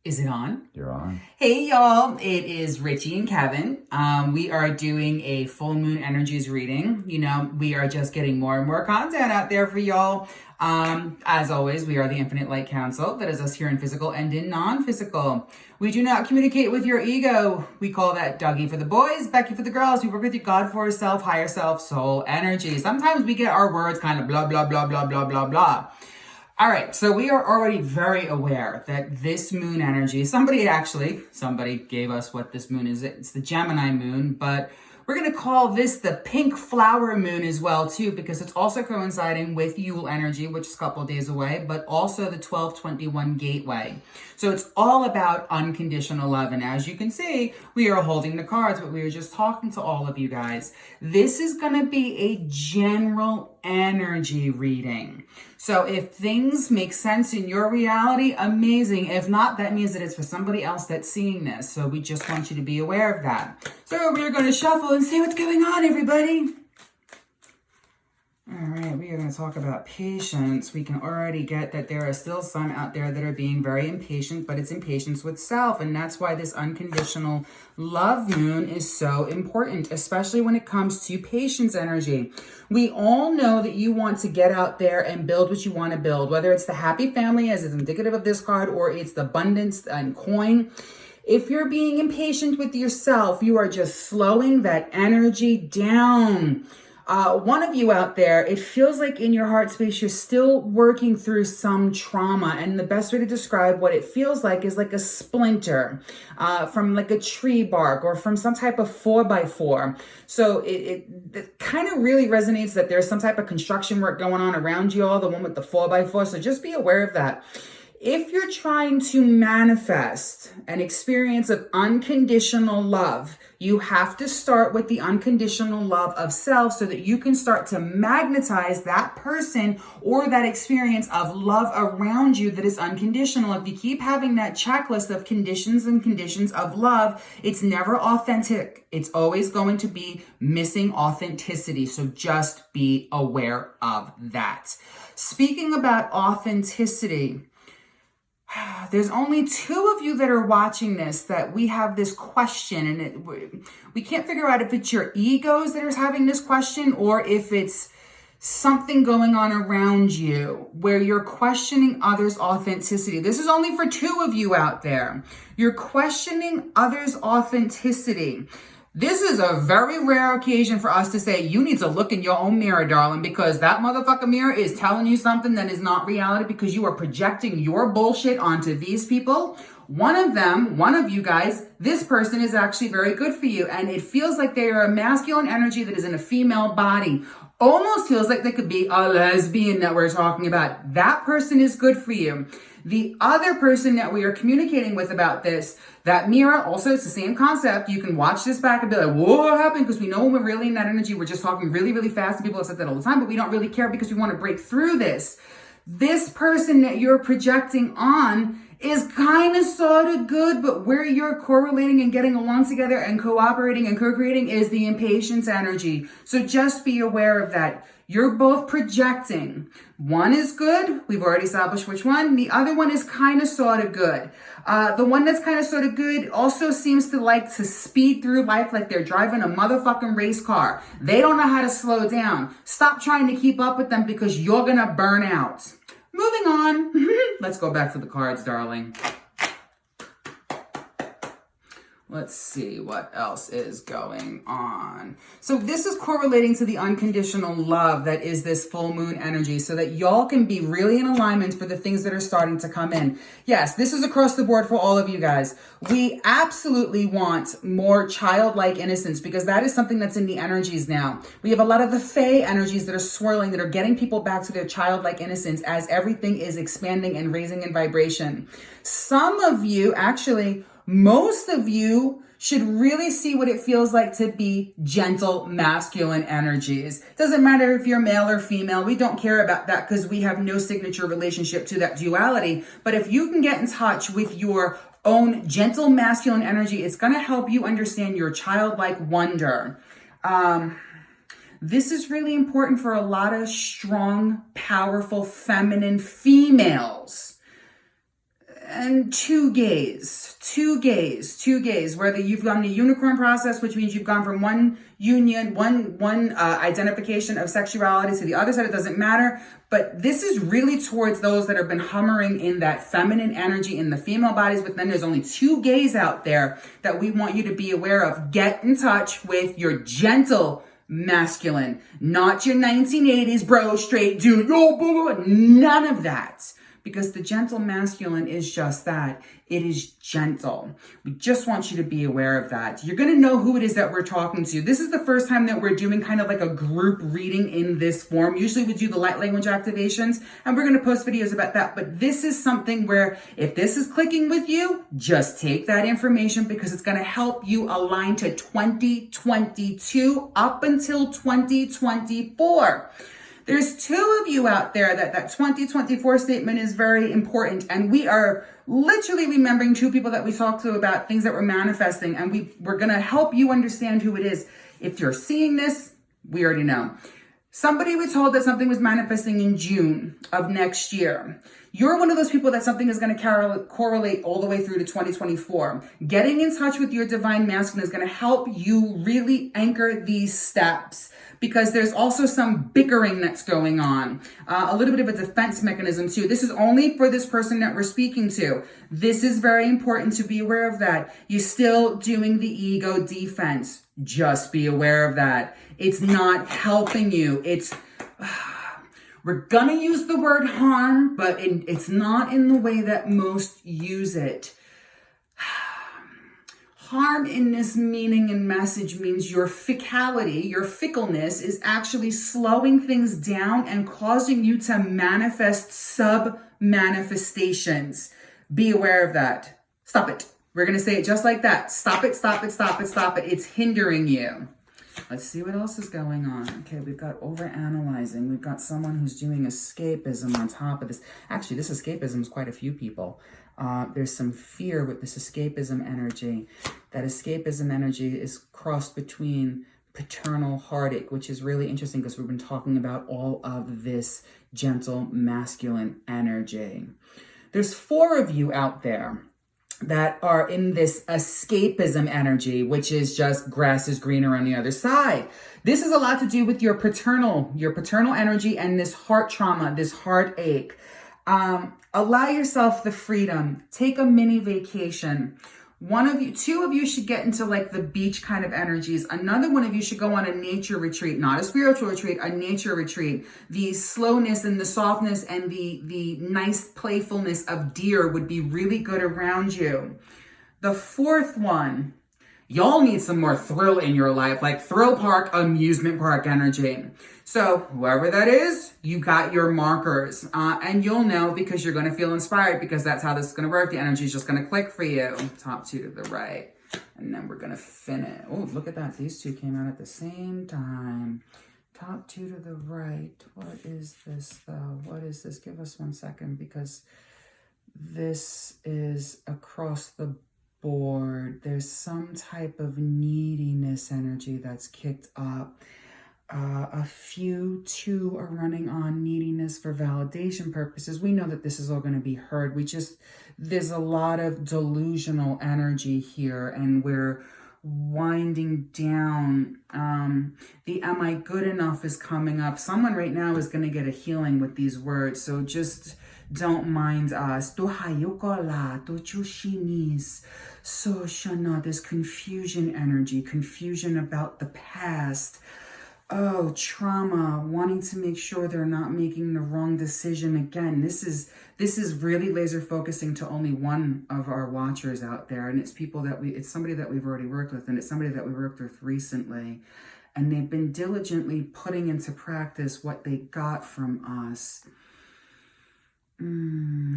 Is it on? You're on. Hey y'all, it is Richie and Kevin. We are doing a full moon energies reading. You know, we are just getting more and more content out there for y'all. As always, we are the Infinite Light Council. That is us here in physical and in non-physical. We do not communicate with your ego. We call that Dougie for the boys, Becky for the girls. We work with your God for self, higher self, soul energy. Sometimes we get our words kind of blah, blah, blah, blah, blah, blah, blah. All right, so we are already very aware that this moon energy, somebody gave us what this moon is. It's the Gemini moon, but we're going to call this the pink flower moon as well, too, because it's also coinciding with Yule energy, which is a couple of days away, but also the 1221 gateway. So it's all about unconditional love. And as you can see, we are holding the cards, but we were just talking to all of you guys. This is going to be a general energy reading. So if things make sense in your reality, amazing. If not, that means that it's for somebody else that's seeing this. So we just want you to be aware of that. So we're going to shuffle and see what's going on, everybody. All right, we are going to talk about patience. We can already get that there are still some out there that are being very impatient, but it's impatience with self. And that's why this unconditional love moon is so important, especially when it comes to patience energy. We all know that you want to get out there and build what you want to build, whether it's the happy family as is indicative of this card, or it's the abundance and coin. If you're being impatient with yourself, you are just slowing that energy down. One of you out there, it feels like in your heart space, you're still working through some trauma. And the best way to describe what it feels like is like a splinter from like a tree bark or from some type of 4x4. So it kind of really resonates that there's some type of construction work going on around you all, the one with the 4x4. So just be aware of that. If you're trying to manifest an experience of unconditional love, you have to start with the unconditional love of self so that you can start to magnetize that person or that experience of love around you that is unconditional. If you keep having that checklist of conditions and conditions of love, it's never authentic. It's always going to be missing authenticity. So just be aware of that. Speaking about authenticity, there's only two of you that are watching this that we have this question, and we can't figure out if it's your egos that are having this question or if it's something going on around you where you're questioning others' authenticity. This is only for two of you out there. You're questioning others' authenticity. This is a very rare occasion for us to say, you need to look in your own mirror, darling, because that motherfucking mirror is telling you something that is not reality because you are projecting your bullshit onto these people. One of you guys, this person is actually very good for you. And it feels like they are a masculine energy that is in a female body. Almost feels like they could be a lesbian that we're talking about. That person is good for you. The other person that we are communicating with about this, that mirror, also it's the same concept. You can watch this back and be like, what happened? Because we know when we're really in that energy, we're just talking really, really fast. And people have said that all the time, but we don't really care because we want to break through this. This person that you're projecting on is kind of sort of good, but where you're correlating and getting along together and cooperating and co-creating is the impatience energy. So just be aware of that. You're both projecting. One is good. We've already established which one. The other one is kind of sort of good. The one that's kind of sort of good also seems to like to speed through life like they're driving a motherfucking race car. They don't know how to slow down. Stop trying to keep up with them because you're going to burn out. Moving on. Let's go back to the cards, darling. Let's see what else is going on. So this is correlating to the unconditional love that is this full moon energy so that y'all can be really in alignment for the things that are starting to come in. Yes, this is across the board for all of you guys. We absolutely want more childlike innocence because that is something that's in the energies now. We have a lot of the Fae energies that are swirling, that are getting people back to their childlike innocence as everything is expanding and raising in vibration. Some of you actually... Most of you should really see what it feels like to be gentle, masculine energies. Doesn't matter if you're male or female. We don't care about that because we have no signature relationship to that duality. But if you can get in touch with your own gentle, masculine energy, it's going to help you understand your childlike wonder. This is really important for a lot of strong, powerful, feminine females. and two gays, whether you've done the unicorn process, which means you've gone from one union, one identification of sexuality to the other side, it doesn't matter. But this is really towards those that have been hovering in that feminine energy in the female bodies. But then there's only two gays out there that we want you to be aware of. Get in touch with your gentle masculine, not your 1980s bro, straight dude, none of that. Because the gentle masculine is just that. It is gentle. We just want you to be aware of that. You're going to know who it is that we're talking to. This is the first time that we're doing kind of like a group reading in this form. Usually we do the light language activations, and we're going to post videos about that. But this is something where if this is clicking with you, just take that information because it's going to help you align to 2022 up until 2024. There's two of you out there that 2024 statement is very important. And we are literally remembering two people that we talked to about things that we're manifesting. And we're going to help you understand who it is. If you're seeing this, we already know. Somebody we told that something was manifesting in June of next year. You're one of those people that something is going to correlate all the way through to 2024. Getting in touch with your divine masculine is going to help you really anchor these steps. Because there's also some bickering that's going on. A little bit of a defense mechanism too. This is only for this person that we're speaking to. This is very important to be aware of that. You're still doing the ego defense. Just be aware of that. It's not helping you. We're gonna use the word harm, but it's not in the way that most use it. Harm in this meaning and message means your ficality, your fickleness is actually slowing things down and causing you to manifest sub-manifestations. Be aware of that. Stop it. We're going to say it just like that. Stop it, stop it, stop it, stop it. It's hindering you. Let's see what else is going on. Okay, we've got overanalyzing. We've got someone who's doing escapism on top of this. Actually, this escapism is quite a few people. There's some fear with this escapism energy. That escapism energy is crossed between paternal heartache, which is really interesting because we've been talking about all of this gentle masculine energy. There's four of you out there that are in this escapism energy, which is just grass is greener on the other side. This is a lot to do with your paternal energy and this heart trauma, this heartache. Allow yourself the freedom. Take a mini vacation. Two of you should get into like the beach kind of energies. Another one of you should go on a nature retreat, not a spiritual retreat, a nature retreat. The slowness and the softness and the nice playfulness of deer would be really good around you. The fourth one, y'all need some more thrill in your life, like thrill park, amusement park energy. So whoever that is, you got your markers and you'll know because you're going to feel inspired because that's how this is going to work. The energy is just going to click for you. Top two to the right. And then we're going to finish. Oh, look at that. These two came out at the same time. Top two to the right. What is this though? What is this? Give us 1 second because this is across the board. There's some type of neediness energy that's kicked up. Two are running on neediness for validation purposes. We know that this is all going to be heard. There's a lot of delusional energy here and we're winding down. The am I good enough is coming up. Someone right now is going to get a healing with these words. So just don't mind us. There's confusion energy, confusion about the past. Oh, trauma, wanting to make sure they're not making the wrong decision again. This is really laser focusing to only one of our watchers out there. And it's it's somebody that we've already worked with, and it's somebody that we worked with recently. And they've been diligently putting into practice what they got from us.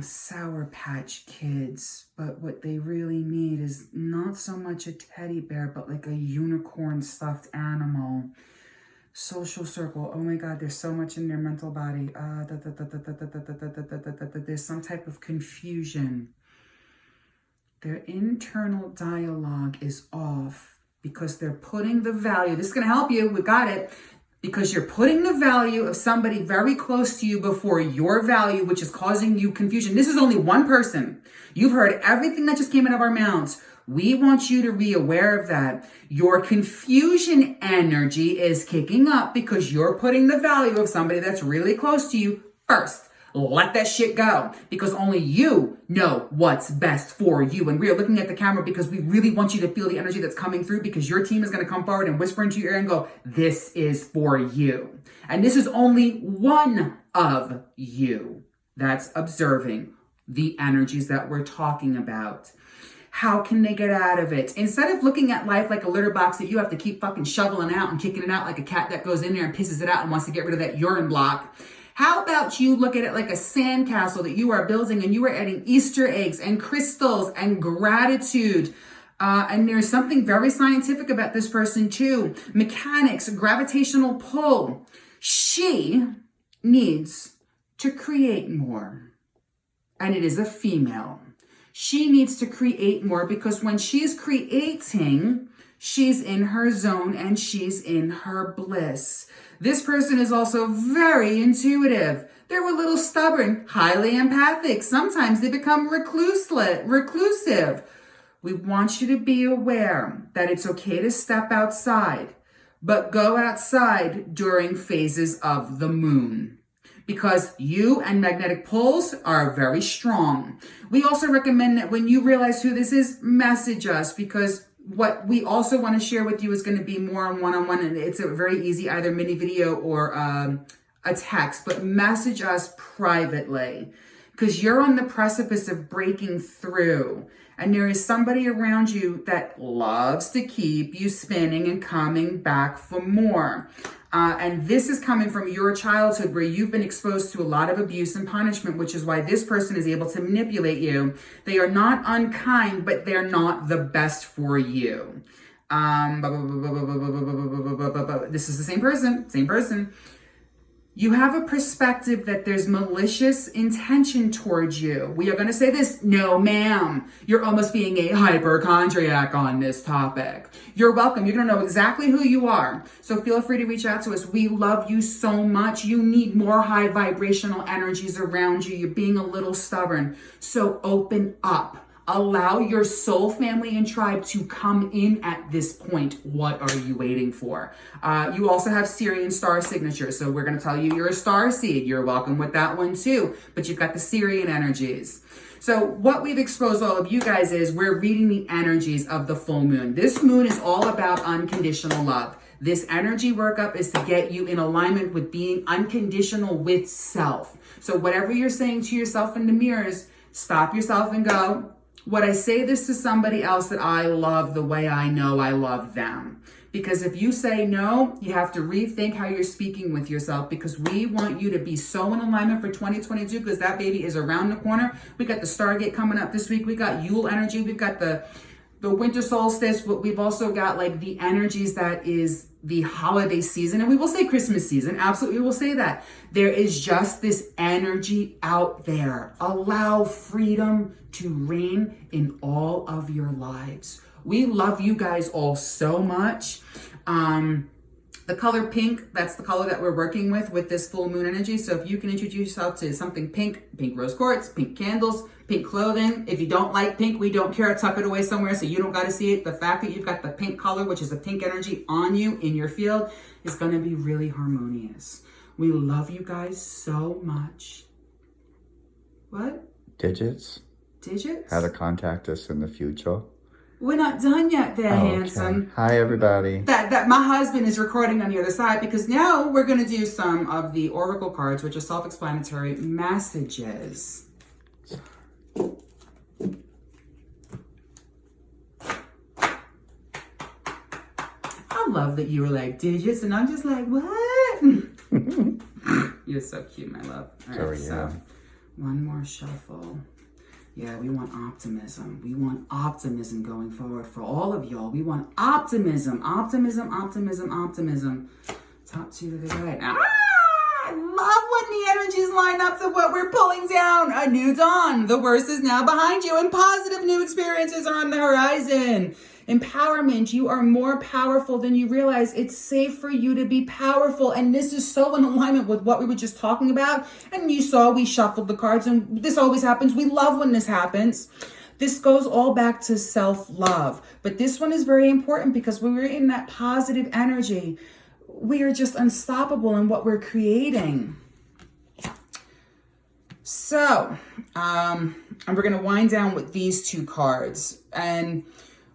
Sour Patch Kids. But what they really need is not so much a teddy bear, but like a unicorn stuffed animal. Social circle. Oh my God, there's so much in their mental body. There's some type of confusion. Their internal dialogue is off because they're putting the value. This is going to help you. We got it. because you're putting the value of somebody very close to you before your value, which is causing you confusion. This is only one person. You've heard everything that just came out of our mouths. We want you to be aware of that. Your confusion energy is kicking up because you're putting the value of somebody that's really close to you first. Let that shit go, because only you know what's best for you. And we are looking at the camera because we really want you to feel the energy that's coming through, because your team is going to come forward and whisper into your ear and go, this is for you. And this is only one of you that's observing the energies that we're talking about. How can they get out of it? Instead of looking at life like a litter box that you have to keep fucking shoveling out and kicking it out like a cat that goes in there and pisses it out and wants to get rid of that urine block, how about you look at it like a sandcastle that you are building, and you are adding Easter eggs and crystals and gratitude. And there's something very scientific about this person too. Mechanics, gravitational pull. She needs to create more. And it is a female. She needs to create more, because when she's creating, she's in her zone and she's in her bliss. This person is also very intuitive. They're a little stubborn, highly empathic. Sometimes they become reclusive. We want you to be aware that it's okay to step outside, but go outside during phases of the moon, because you and magnetic poles are very strong. We also recommend that when you realize who this is, message us, because what we also want to share with you is going to be more on one-on-one, and it's a very easy either mini video or a text, but message us privately, because you're on the precipice of breaking through, and there is somebody around you that loves to keep you spinning and coming back for more. And this is coming from your childhood, where you've been exposed to a lot of abuse and punishment, which is why this person is able to manipulate you. They are not unkind, but they're not the best for you. This is the same person. You have a perspective that there's malicious intention towards you. We are going to say this. No, ma'am. You're almost being a hypochondriac on this topic. You're welcome. You're going to know exactly who you are. So feel free to reach out to us. We love you so much. You need more high vibrational energies around you. You're being a little stubborn. So open up. Allow your soul family and tribe to come in at this point. What are you waiting for? You also have Syrian star signatures. So we're going to tell you you're a star seed. You're welcome with that one too. But you've got the Syrian energies. So what we've exposed all of you guys is we're reading the energies of the full moon. This moon is all about unconditional love. This energy workup is to get you in alignment with being unconditional with self. So whatever you're saying to yourself in the mirrors, stop yourself and go, would I say this to somebody else that I love the way I know I love them? Because if you say no, you have to rethink how you're speaking with yourself, because we want you to be so in alignment for 2022, because that baby is around the corner. We got the Stargate coming up this week. We got Yule energy. We've got the winter solstice, but we've also got like the energies that is the holiday season, and we will say Christmas season. Absolutely, we will say that. There is just this energy out there. Allow freedom to reign in all of your lives. We love you guys all so much. The color pink, that's the color that we're working with this full moon energy. So if you can introduce yourself to something pink rose quartz, pink candles, pink clothing. If you don't like pink, we don't care. Tuck it away somewhere so you don't got to see it. The fact that you've got the pink color, which is a pink energy on you in your field, is going to be really harmonious. We love you guys so much. What? Digits? How to contact us in the future. We're not done yet there, handsome. Hi, everybody. That my husband is recording on the other side, because now we're going to do some of the oracle cards, which are self-explanatory messages. I love that you were like digits, and I'm just like, what? You're so cute, my love. All right, so one more shuffle. Yeah, we want optimism. We want optimism going forward for all of y'all. We want optimism, optimism, optimism, optimism. Top two to the right. I love when the energies line up to what we're pulling down. A new dawn. The worst is now behind you, and positive new experiences are on the horizon. Empowerment, you are more powerful than you realize. It's safe for you to be powerful. And this is so in alignment with what we were just talking about. And you saw we shuffled the cards, and this always happens. We love when this happens. This goes all back to self-love. But this one is very important because when we're in that positive energy, we are just unstoppable in what we're creating. So, and we're going to wind down with these two cards. And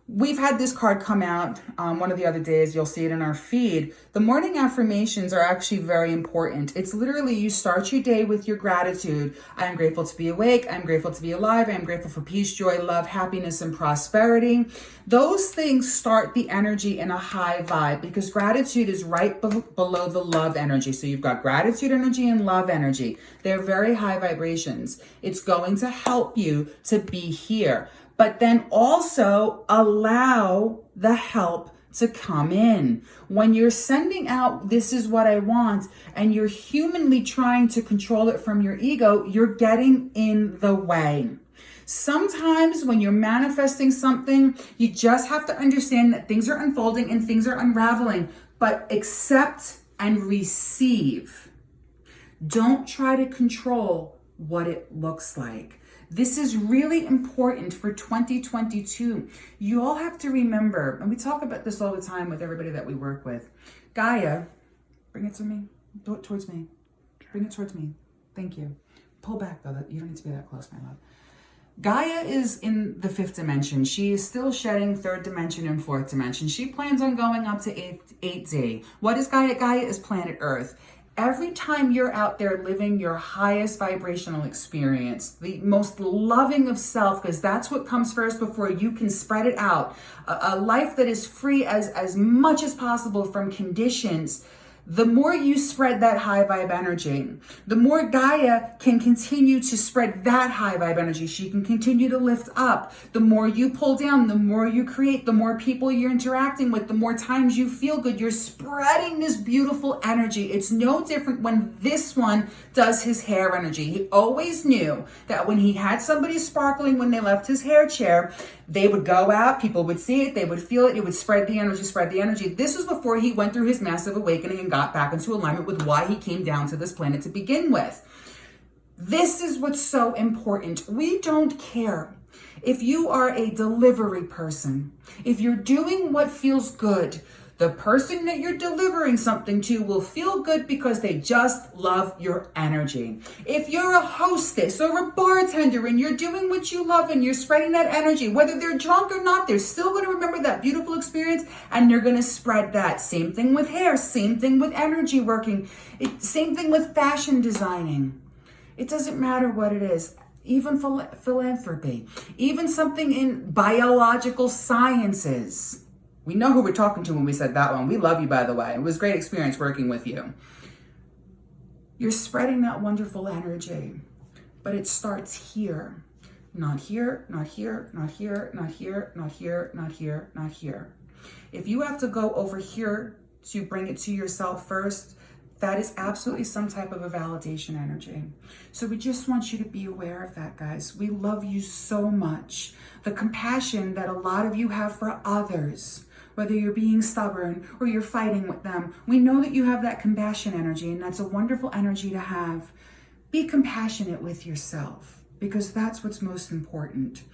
we've had this card come out one of the other days. You'll see it in our feed. The morning affirmations are actually very important. It's literally you start your day with your gratitude. I am grateful to be awake. I'm grateful to be alive. I am grateful for peace, joy, love, happiness, and prosperity. Those things start the energy in a high vibe because gratitude is right below the love energy. So you've got gratitude energy and love energy. They're very high vibrations. It's going to help you to be here. But then also allow the help to come in. When you're sending out, this is what I want, and you're humanly trying to control it from your ego, you're getting in the way. Sometimes when you're manifesting something, you just have to understand that things are unfolding and things are unraveling, but accept and receive. Don't try to control what it looks like. This is really important for 2022. You all have to remember, and we talk about this all the time with everybody that we work with. Gaia, bring it to me. Do it towards me. Bring it towards me. Thank you. Pull back though. You don't need to be that close, my love. Gaia is in the 5th dimension. She is still shedding 3rd dimension and 4th dimension. She plans on going up to 8D. What is Gaia? Gaia is planet Earth. Every time you're out there living your highest vibrational experience, the most loving of self, because that's what comes first before you can spread it out, a life that is free as much as possible from conditions, the more you spread that high vibe energy, the more Gaia can continue to spread that high vibe energy. She can continue to lift up. The more you pull down, the more you create, the more people you're interacting with, the more times you feel good. You're spreading this beautiful energy. It's no different when this one does his hair energy. He always knew that when he had somebody sparkling when they left his hair chair, they would go out, people would see it, they would feel it, it would spread the energy, spread the energy. This was before he went through his massive awakening and got back into alignment with why he came down to this planet to begin with. This is what's so important. We don't care if you are a delivery person, if you're doing what feels good. The person that you're delivering something to will feel good because they just love your energy. If you're a hostess or a bartender and you're doing what you love and you're spreading that energy, whether they're drunk or not, they're still going to remember that beautiful experience and they're going to spread that. Same thing with hair, same thing with energy working, same thing with fashion designing. It doesn't matter what it is. Even philanthropy, even something in biological sciences. We know who we're talking to when we said that one. We love you, by the way. It was a great experience working with you. You're spreading that wonderful energy, but it starts here. Not here, not here, not here, not here, not here, not here, not here. If you have to go over here to bring it to yourself first, that is absolutely some type of a validation energy. So we just want you to be aware of that, guys. We love you so much. The compassion that a lot of you have for others, whether you're being stubborn or you're fighting with them, we know that you have that compassion energy, and that's a wonderful energy to have. Be compassionate with yourself, because that's what's most important.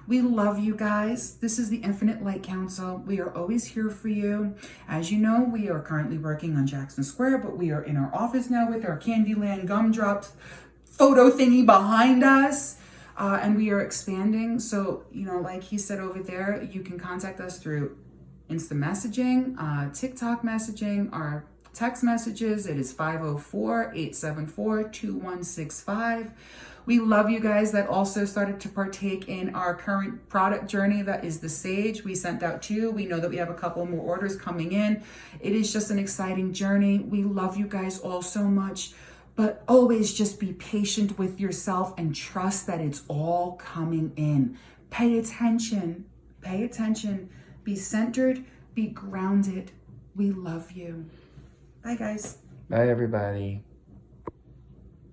We love you guys. This is the Infinite Light Council. We are always here for you. As you know, we are currently working on Jackson Square, but we are in our office now with our Candyland gumdrops photo thingy behind us. And we are expanding. So, like he said over there, you can contact us through Insta messaging, TikTok messaging, our text messages. It is 504-874-2165. We love you guys that also started to partake in our current product journey. That is the Sage. We sent out 2. We know that we have a couple more orders coming in. It is just an exciting journey. We love you guys all so much, but always just be patient with yourself and trust that it's all coming in. Pay attention. Pay attention. Be centered. Be grounded. We love you. Bye, guys. Bye, everybody.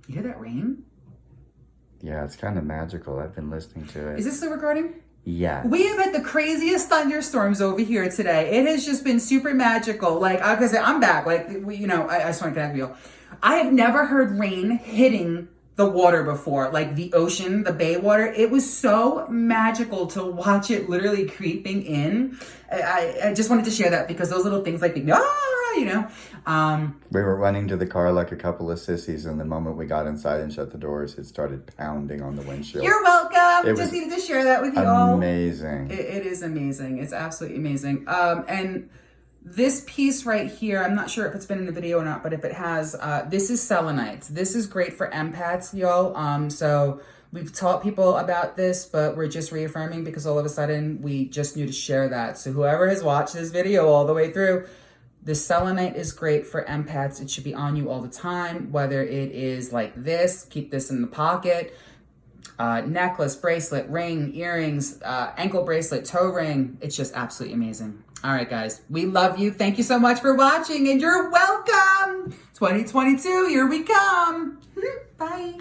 You hear that rain? Yeah, it's kind of magical. I've been listening to it. Is this the recording? Yes. We have had the craziest thunderstorms over here today. It has just been super magical. Like, I said, I'm back. Like, I just want to connect with you. I have never heard rain hitting the water before, like the ocean, the bay water. It was so magical to watch it literally creeping in. I just wanted to share that because those little things like, we were running to the car like a couple of sissies, and the moment we got inside and shut the doors, it started pounding on the windshield. You're welcome. Just needed to share that with you all. Amazing. It is amazing. It's absolutely amazing. And this piece right here, I'm not sure if it's been in the video or not, but if it has, this is selenite. This is great for empaths, y'all. So we've taught people about this, but we're just reaffirming because all of a sudden we just knew to share that. So whoever has watched this video all the way through, this selenite is great for empaths. It should be on you all the time, whether it is like this, keep this in the pocket, necklace, bracelet, ring, earrings, ankle bracelet, toe ring. It's just absolutely amazing. All right, guys, we love you. Thank you so much for watching, and you're welcome. 2022, here we come. Bye.